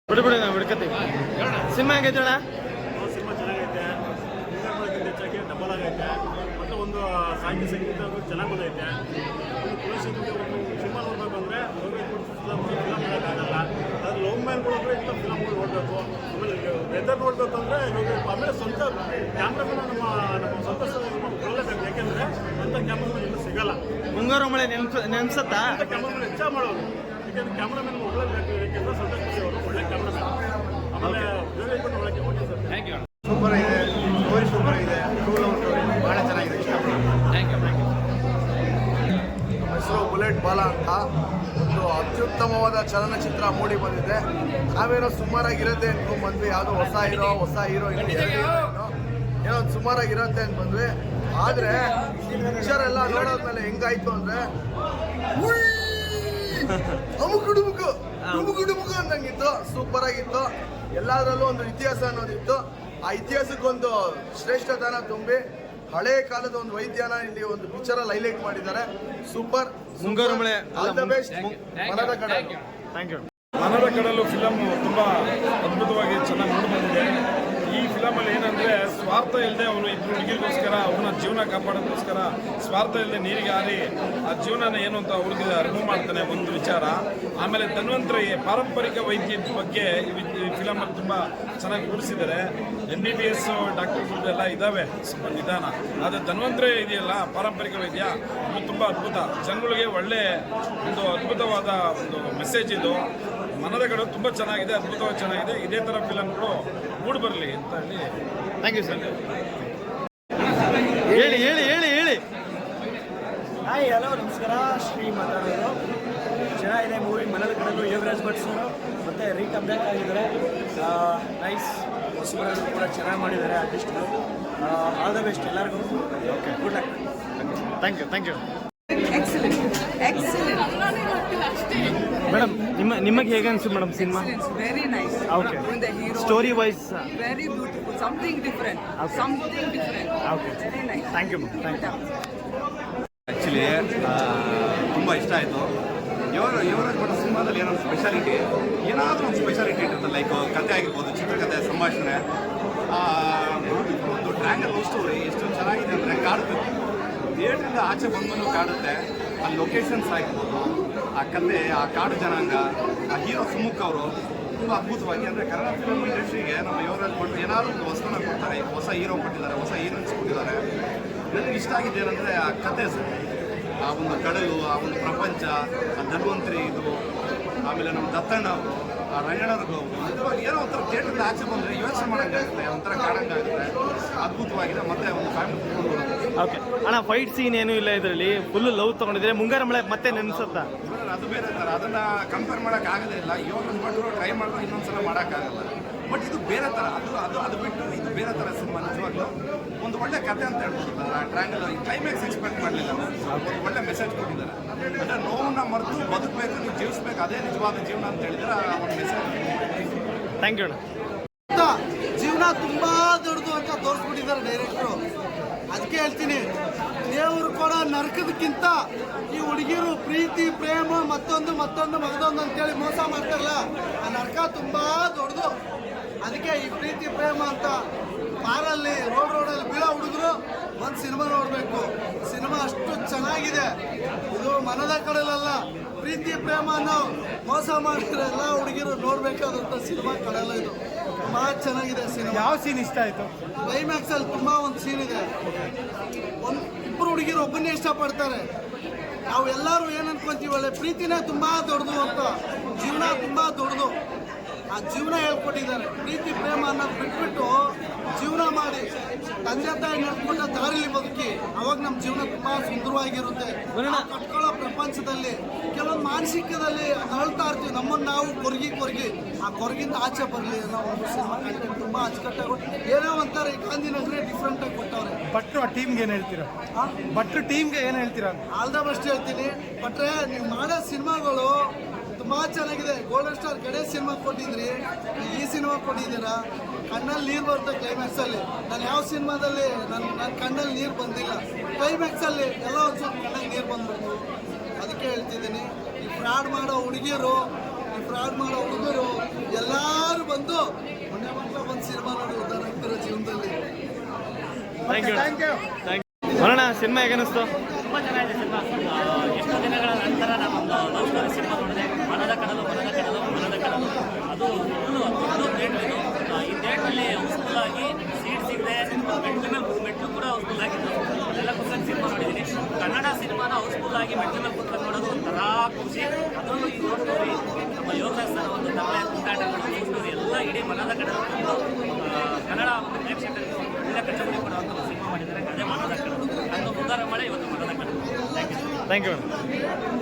ಬಿಡಿ ನಾವು ಬಿಡ್ಕತ್ತೀವಿ. ಸಿನಿಮಾ ಹೇಗೈತೆ ಅಣ್ಣ? ಸಿನಿಮಾ ಚೆನ್ನಾಗೈತೆ. ಹೆಚ್ಚಾಗಿ ಡಬಲ್ ಆಗೈತೆ. ಮತ್ತು ಒಂದು ಸಾಹಿತ್ಯ ಸಂಗೀತ ಚೆನ್ನಾಗಿ ಬಂದೈತೆ. ಸಿನಿಮಾ ನೋಡಬೇಕು ಅಂದರೆ ಫಿಲಮ್ ನೋಡೋಕ್ಕಾಗಲ್ಲ. ಅದು ಲವ್ ಮ್ಯಾನ್ ನೋಡಿದ್ರೆ ಇಂಥ ಫಿಲಮ್ಗಳು ನೋಡಬೇಕು. ಆಮೇಲೆ ವೆದರ್ ನೋಡಬೇಕು ಅಂದರೆ ಆಮೇಲೆ ಸ್ವಂತ ಕ್ಯಾಮ್ರಾಮನ್ ನಮ್ಮ ಸ್ವಂತ ಕೊಡಲೇಬೇಕು. ಯಾಕೆಂದರೆ ಅಂಥ ಕ್ಯಾಮ್ರಾಮನ್ ಇನ್ನೂ ಸಿಗಲ್ಲ. ಮುಂಗಾರು ಮಳೆ ನೆನ್ಸತ್ತಾ? ಅಂಥ ಕ್ಯಾಮ್ರಾಮನ್ ಹೆಚ್ಚಾಗಿ ಮಾಡೋದು. ಯಾಕೆಂದರೆ ಕ್ಯಾಮ್ರಾಮನ್ ಒಳ್ಳೆಬೇಕು. ಯಾಕೆಂದರೆ ಸ್ವಂತ ಅವರು ಒಳ್ಳೆ ಕ್ಯಾಮ್ರಾಮನ್. ಆಮೇಲೆ ಒಳಗೆ okay sir. Thank you. Super ಇದೆ, ಸ್ಟೋರಿ ಸೂಪರ್ ಇದೆ, ಟ್ರೂ ಲವ್ ಸ್ಟೋರಿ ಭಾಳ ಚೆನ್ನಾಗಿದೆ. ಥ್ಯಾಂಕ್ ಯು. ನಮ್ಮ ಹೆಸರು ಬುಲೆಟ್ ಬಾಲ ಅಂತ. ಒಂದು ಅತ್ಯುತ್ತಮವಾದ ಚಲನಚಿತ್ರ ಮೂಡಿ ಬಂದಿದೆ. ನಾವೇನೋ ಸುಮಾರಾಗಿರುತ್ತೆ ಅನ್ಕೊಂಡ್ ಬಂದ್ವಿ. ಯಾವುದೋ ಹೊಸ ಹೀರೋಯಿನ್ ಏನೋ ಒಂದು ಸುಮಾರಾಗಿರುತ್ತೆ ಅಂತ ಬಂದ್ವಿ. ಆದರೆ ಈ ಪಿಕ್ಚರ್ ಎಲ್ಲ ನೋಡೋದ್ಮೇಲೆ ಹೆಂಗಾಯ್ತು ಅಂದರೆ ಡುಮುಕು ಅಂದಂಗಿತ್ತು. ಸೂಪರ್ ಆಗಿತ್ತು. ಎಲ್ಲದರಲ್ಲೂ ಒಂದು ಇತಿಹಾಸ ಅನ್ನೋದಿತ್ತು. ಆ ಇತಿಹಾಸಕ್ಕೊಂದು ಶ್ರೇಷ್ಠತನ ತುಂಬಿ ಹಳೆ ಕಾಲದ ಒಂದು ವೈದ್ಯನ ಇಲ್ಲಿ ಒಂದು ಪಿಕ್ಚರಲ್ಲಿ ಹೈಲೈಟ್ ಮಾಡಿದ್ದಾರೆ. ಸೂಪರ್. ಮುಂಗಾರು ಮಳೆ all the best. Manada Kadalu. Thank you. Manada Kadalu film ತುಂಬ ಅದ್ಭುತವಾಗಿ ಚೆನ್ನಾಗಿ ಮೂಡಿ ಬಂದಿದೆ. ಈ ಫಿಲಮಲ್ಲಿ ಏನಂದರೆ ಸ್ವಾರ್ಥ ಇಲ್ಲದೆ ಅವನು ಇಬ್ಬರು ಹುಡುಗಿರಿಗೋಸ್ಕರ ಅವ್ರನ್ನ ಜೀವನ ಕಾಪಾಡೋದಕ್ಕೋಸ್ಕರ ಸ್ವಾರ್ಥ ಇಲ್ಲದೆ ನೀರಿಗೆ ಹಾರಿ ಆ ಜೀವನನ ಏನು ಅಂತ ಅವ್ರಿಗೆ ಅರಿವು ಮಾಡ್ತಾನೆ ಒಂದು ವಿಚಾರ. ಆಮೇಲೆ ಧನ್ವಂತರಿ ಪಾರಂಪರಿಕ ವೈದ್ಯದ ಬಗ್ಗೆ ಈ ಫಿಲಮಲ್ಲಿ ತುಂಬ ಚೆನ್ನಾಗಿ ಕೂರಿಸಿದ್ದಾರೆ. MBBS ಡಾಕ್ಟರ್ಗಳೆಲ್ಲ ಇದ್ದಾವೆ, ಸ್ವಲ್ಪ ನಿಧಾನ. ಆದರೆ ಧನ್ವಂತರಿ ಇದೆಯಲ್ಲ ಪಾರಂಪರಿಕ ವೈದ್ಯ, ಇದು ತುಂಬ ಅದ್ಭುತ. ಜನಗಳಿಗೆ ಒಳ್ಳೆ ಒಂದು ಅದ್ಭುತವಾದ ಒಂದು ಮೆಸೇಜ್ ಇದು. ಮನದ ಕಡಲು ತುಂಬ ಚೆನ್ನಾಗಿದೆ, ಅದ್ಭುತವಾಗಿ ಚೆನ್ನಾಗಿದೆ. ಇದೇ ಥರ ಫಿಲಮ್ಗಳು ಮೂಡಿ ಬರಲಿ ಅಂತ ಹೇಳಿ. Thank you sir. ಹೇಳಿ ಹೇಳಿ ಹೇಳಿ ಹೇಳಿ. ಹಾಯ್ ಹಲೋ ನಮಸ್ಕಾರ. ಶ್ರೀ ಮಾತಾಡೋದು. ಚೆನ್ನಾಗಿದೆ ಮೂವಿ ಮನದ ಕಡಲು. ಯೋಗರಾಜ್ ಭಟ್ ಸರ್ ಮತ್ತು ರೀಕಮ್ ಬ್ಯಾಕ್ ಆಗಿದ್ದಾರೆ. ನೈಸ್. ಹೊಸಬರನ್ನು ಕೂಡ ಚೆನ್ನಾಗಿ ಮಾಡಿದ್ದಾರೆ ಆರ್ಟಿಸ್ಟ್ಗಳು. ಆಲ್ ದ ಬೆಸ್ಟ್ ಎಲ್ಲರಿಗೂ. Okay, good luck. Thank you. Excellent. Madam ನಿಮಗೆ ಹೇಗೆ ಅನ್ಸುತ್ತೆ madam cinema? Very nice. Okay. Even the hero. Story wise. Very beautiful. Something different. Okay. Something different. Okay. Very nice. Thank you ma'am. Thank you. Actually ತುಂಬ ಇಷ್ಟ ಆಯಿತು. ಯುವರಾಜ್ ಭಟ್ ಸಿನಿಮಾದಲ್ಲಿ ಏನೋ speciality, ಏನಾದರೂ ಒಂದು ಸ್ಪೆಷಾಲಿಟಿ ಇರ್ತದೆ. ಲೈಕ್ ಕಥೆ ಆಗಿರ್ಬೋದು, ಚಿತ್ರಕಥೆ, ಸಂಭಾಷಣೆ, ಒಂದು ಟ್ರ್ಯಾಂಗಲ್ ಲವ್ ಸ್ಟೋರಿ ಎಷ್ಟು ಚೆನ್ನಾಗಿದೆ ಅಂದರೆ ಕಾಡುತ್ತೆ. ಥಿಯೇಟ್ರಿಂದ ಆಚೆ ಬಂದು ಕಾಡುತ್ತೆ. ಆ ಲೊಕೇಶನ್ಸ್ ಆಗಿರ್ಬೋದು, ಆ ಕಥೆ, ಆ ಕಾಡು ಜನಾಂಗ, ಆ ಹೀರೋ ಸುಮುಖ್ ಅವರು ತುಂಬ ಅದ್ಭುತವಾಗಿ. ಅಂದರೆ ಕನ್ನಡ ಫಿಲ್ಮ್ ಇಂಡಸ್ಟ್ರಿಗೆ ನಮ್ಮ ಯುವರಾಜ್ ಭಟ್ ಏನಾದರೂ ಒಂದು ಹೊಸತನ ಕೊಡ್ತಾರೆ. ಹೊಸ ಹೀರೋ ಕೊಟ್ಟಿದ್ದಾರೆ, ಹೊಸ ಹೀರೋಯಿನ್ಸ್ ಕೊಟ್ಟಿದ್ದಾರೆ. ನನಗೆ ಇಷ್ಟ ಆಗಿದೆ ಏನಂದರೆ ಆ ಕಥೆ ಸರ್, ಆ ಒಂದು ಕಡಲು, ಆ ಒಂದು ಪ್ರಪಂಚ, ಆ ಧನ್ವಂತರಿ ಇದು, ಆಮೇಲೆ ನಮ್ಮ ದತ್ತಣ್ಣ ಅವರು, ಆ ರಂಗಣ್ಣವ್ರಿಗೂ ಅದ್ಭುತವಾಗಿ ಏನೋ ಒಂಥರ ಥಿಯೇಟ್ರಿಂದ ಆಚೆ ಬಂದರೆ ಯೋಚನೆ ಮಾಡೋಂಗಾಗುತ್ತೆ, ಒಂಥರ ಕಾಡಂಗಾಗುತ್ತೆ. ಅದ್ಭುತವಾಗಿದೆ. ಮತ್ತೆ ಒಂದು ಫ್ಯಾಮಿಲಿ ಕೂತ್ಕೊಂಡು. ಓಕೆ ಅಣ್ಣ, ಫೈಟ್ ಸೀನ್ ಏನೂ ಇಲ್ಲ ಇದರಲ್ಲಿ. ಫುಲ್ ಲವ್ ತೊಗೊಂಡಿದ್ರೆ ಮುಂಗಾರು ಮಳೆ ಮತ್ತೆ ನೆನ್ಸುತ್ತಾ? ಅದು ಬೇರೆ ಥರ, ಅದನ್ನು ಕಂಪೇರ್ ಮಾಡೋಕ್ಕಾಗದೇ ಇಲ್ಲ. ಯೋಗರಾಜ್ ಭಟ್ರು ಟ್ರೈ ಮಾಡಿದ್ರು ಇನ್ನೊಂದ್ಸಲ ಮಾಡೋಕ್ಕಾಗಲ್ಲ. ಬಟ್ ಇದು ಬೇರೆ ಥರ. ಅದು ಬಿಟ್ಟು ಇದು ಬೇರೆ ಥರ ಸಿನಿಮಾ. ನಿಜವಾಗ್ಲೂ ಒಂದು ಒಳ್ಳೆ ಕಥೆ ಅಂತ ಹೇಳ್ಕೊಟ್ಟಿದ್ದಾರೆ. ಟ್ರ್ಯಾಂಗಲ್ ಕ್ಲೈಮ್ಯಾಕ್ಸ್ ಎಕ್ಸ್ಪೆಕ್ಟ್ ಮಾಡಲಿಲ್ಲ. ಒಂದು ಒಳ್ಳೆ ಮೆಸೇಜ್ ಕೊಟ್ಟಿದ್ದಾರೆ. ಅಂದರೆ ನೋವನ್ನ ಮರೆತು ಬದುಕಬೇಕು, ನೀವು ಜೀವಿಸ್ಬೇಕು, ಅದೇ ನಿಜವಾದ ಜೀವನ ಅಂತ ಹೇಳಿದರೆ ಆ ಒಂದು ಮೆಸೇಜ್. ಥ್ಯಾಂಕ್ ಯು ಅಣ್ಣ. ಜೀವನ ತುಂಬಾ ದೊಡ್ಡದು ಅಂತ ತೋರಿಸ್ಬಿಟ್ಟಿದ್ದಾರೆ ಡೈರೆಕ್ಟ್ರು. ಅದಕ್ಕೆ ಹೇಳ್ತೀನಿ, ದೇವರು ಕೂಡ ನರಕದಕ್ಕಿಂತ ಈ ಹುಡುಗಿರು ಪ್ರೀತಿ, ಪ್ರೇಮ, ಮತ್ತೊಂದು ಮಗದೊಂದು ಅಂತೇಳಿ ಮೋಸ ಮಾಡ್ತಾರಲ್ಲ, ಆ ನರಕ ತುಂಬಾ ದೊಡ್ಡದು. ಅದಕ್ಕೆ ಈ ಪ್ರೀತಿ ಪ್ರೇಮ ಅಂತ ಕಾರಲ್ಲಿ ರೋಡಲ್ಲಿ ಬೀಳೋ ಹುಡುಗರು ಒಂದು ಸಿನಿಮಾ ನೋಡಬೇಕು. ಸಿನಿಮಾ ಅಷ್ಟು ಚೆನ್ನಾಗಿದೆ. ಇದು ಮನದ ಕಡಲಲ್ಲ, ಪ್ರೀತಿ ಪ್ರೇಮ ಅನ್ನೋ ಮೋಸ ಮಾಡಿದ್ರೆ ಎಲ್ಲ ಹುಡುಗಿರು ನೋಡ್ಬೇಕಾದಂಥ ಸಿನಿಮಾ ಕಡಲ. ಇದು ತುಂಬಾ ಚೆನ್ನಾಗಿದೆ ಸಿನಿಮಾ. ಯಾವ ಸೀನ್ ಇಷ್ಟ ಆಯಿತು? ಕ್ಲೈಮ್ಯಾಕ್ಸ್ ಅಲ್ಲಿ ತುಂಬಾ ಒಂದು ಸೀನ್ ಇದೆ. ಇಬ್ಬರು ಹುಡುಗಿರು ಒಬ್ಬನ್ನೇ ಇಷ್ಟಪಡ್ತಾರೆ. ನಾವು ಎಲ್ಲರೂ ಏನು ಅನ್ಕೊಂತೀವಿ, ಒಳ್ಳೆ ಪ್ರೀತಿನೇ ತುಂಬಾ ದೊಡ್ಡದು ಅಂತ. ಜೀವನ ತುಂಬಾ ದೊಡ್ಡದು. ಆ ಜೀವನ ಹೇಳ್ಕೊಟ್ಟಿದ್ದಾರೆ. ಪ್ರೀತಿ ಪ್ರೇಮ ಅನ್ನೋದು ಬಿಟ್ಬಿಟ್ಟು ಜೀವನ ಮಾಡಿ ತಂದೆ ತಾಯಿ ನಡ್ಕೊಂಡ ದಾರಿಲಿ ಬದುಕಿ, ಅವಾಗ ನಮ್ಮ ಜೀವನ ತುಂಬಾ ಸುಂದರವಾಗಿರುತ್ತೆ. ಕಟ್ಕೊಳ್ಳೋ ಪ್ರಪಂಚದಲ್ಲಿ ಕೆಲವೊಂದು ಮಾನಸಿಕದಲ್ಲಿ ಅಳ್ತಾ ಇರ್ತೀವಿ. ನಮ್ಮನ್ನು ನಾವು ಕೊರಗಿ ಆ ಕೊರಗಿಂದ ಆಚೆ ಬರಲಿ ಅನ್ನೋ ಒಂದು ಸಿನಿಮಾ ಕಂಟೆಂಟ್ ತುಂಬಾ ಅಚ್ಚುಕಟ್ಟಾಗಿ ಏನೋ ಒಂಥರ ಗಾಂಧಿನಗರ ಡಿಫ್ರೆಂಟ್ ಆಗಿ ಕೊಟ್ಟವ್ರೆ. ಭಟ್ರು ಆ ಟೀಮ್ಗೆ ಏನು ಹೇಳ್ತೀರಾ? ಭಟ್ರು ಟೀಮ್ಗೆ ಏನು ಹೇಳ್ತೀರಾ? ಆಲ್ ದ ಬೆಸ್ಟ್ ಹೇಳ್ತೀನಿ. ಬಟ್ರೆ ನೀವು ಮಾಡೋ ಸಿನಿಮಾಗಳು ತುಂಬಾ ಚೆನ್ನಾಗಿದೆ. ಗೋಲ್ಡನ್ ಸ್ಟಾರ್ ಕಡೆ ಸಿನಿಮಾ ಕೊಟ್ಟಿದ್ರಿ, ಈ ಸಿನಿಮಾ ಕೊಟ್ಟಿದ್ದೀರಾ. ಕಣ್ಣಲ್ಲಿ ನೀರು ಬರುತ್ತೆ ಕ್ಲೈಮ್ಯಾಕ್ಸಲ್ಲಿ. ನಾನು ಯಾವ ಸಿನಿಮಾದಲ್ಲಿ ನನ್ನ ಕಣ್ಣಲ್ಲಿ ನೀರು ಬಂದಿಲ್ಲ. ಕ್ಲೈಮ್ಯಾಕ್ಸಲ್ಲಿ ಎಲ್ಲ ಒಂದು ಸ್ವಲ್ಪ ಕಣ್ಣಲ್ಲಿ ನೀರು ಬಂದ್ಬಿಡ್ತು. ಅದಕ್ಕೆ ಹೇಳ್ತಿದ್ದೀನಿ, ಈ ಫ್ರಾಡ್ ಮಾಡೋ ಹುಡುಗಿಯರು, ಈ ಫ್ರಾಡ್ ಮಾಡೋ ಹುಡುಗರು ಎಲ್ಲ ದೊಡ್ಡದು. ಮೊನ್ನೆ ಮಕ್ಕಳ ಒಂದು ಸಿನಿಮಾ ನೋಡಿ ಉದ್ದಾರ ಆಗ್ತಾರೆ ಜೀವನದಲ್ಲಿ. ಥ್ಯಾಂಕ್ ಯು ಬರೋಣ. ಸಿನಿಮಾ ಹೇಗೆ ಅನಿಸ್ತು? ತುಂಬ ಚೆನ್ನಾಗಿದೆ ಸಿನಿಮಾ. ಎಷ್ಟೋ ದಿನಗಳ ನಂತರ ನಾನೊಂದು ಲವ್ ಸ್ಟೋರಿ ಸಿನಿಮಾ ನೋಡಿದೆ. ಮನದ ಕಡಲು ಅದು ಫುಲ್ಲು ಥಿಯೇಟ್ರ್ ಇದು. ಈ ಥಿಯೇಟ್ರಲ್ಲಿ ಹೌಸ್ಫುಲ್ಲಾಗಿ ಸೀಟ್ ಸಿಗದೆ ಮೆಟ್ಲು ಕೂಡ ಹೌಸ್ಫುಲ್ ಆಗಿತ್ತು. ಅದೆಲ್ಲ ಕುತ್ಕೊಂಡು ಸಿನಿಮಾ ನೋಡಿದ್ದೀನಿ. ಕನ್ನಡ ಸಿನಿಮಾನ ಹೌಸ್ಫುಲ್ಲಾಗಿ ಮೆಟ್ಲಲ್ಲಿ ಕುತ್ಕೊಂಡು ನೋಡೋದು ಒಂಥರ ಖುಷಿ. ಅದರಲ್ಲೂ ಈ ಲವ್ ಸ್ಟೋರಿ ನಮ್ಮ ಯೋಗರಾಜ್ ಸರ್ ಒಂದು ತಲೆ ತುಂಟಾಟಗಳು ಲವ್ ಸ್ಟೋರಿ ಎಲ್ಲ ಇಡೀ ಮನದ ಕಡಲು ಕನ್ನಡ ಒಂದು ಪ್ರೇಕ್ಷಕರಿಗೆ ಒಂದು ಒಳ್ಳೆ ಕಟ್ಟುಬಿಡಿ ಕೊಡುವಂಥ ಸಿನಿಮಾ ಮಾಡಿದ್ದಾರೆ. ಅದೇ ಮನದ ಕಡಲು. ಅಂದು ಮುಂಗಾರ ಮಳೆ ಇವತ್ತು Manada Kadalu. Thank you. Thank you madam.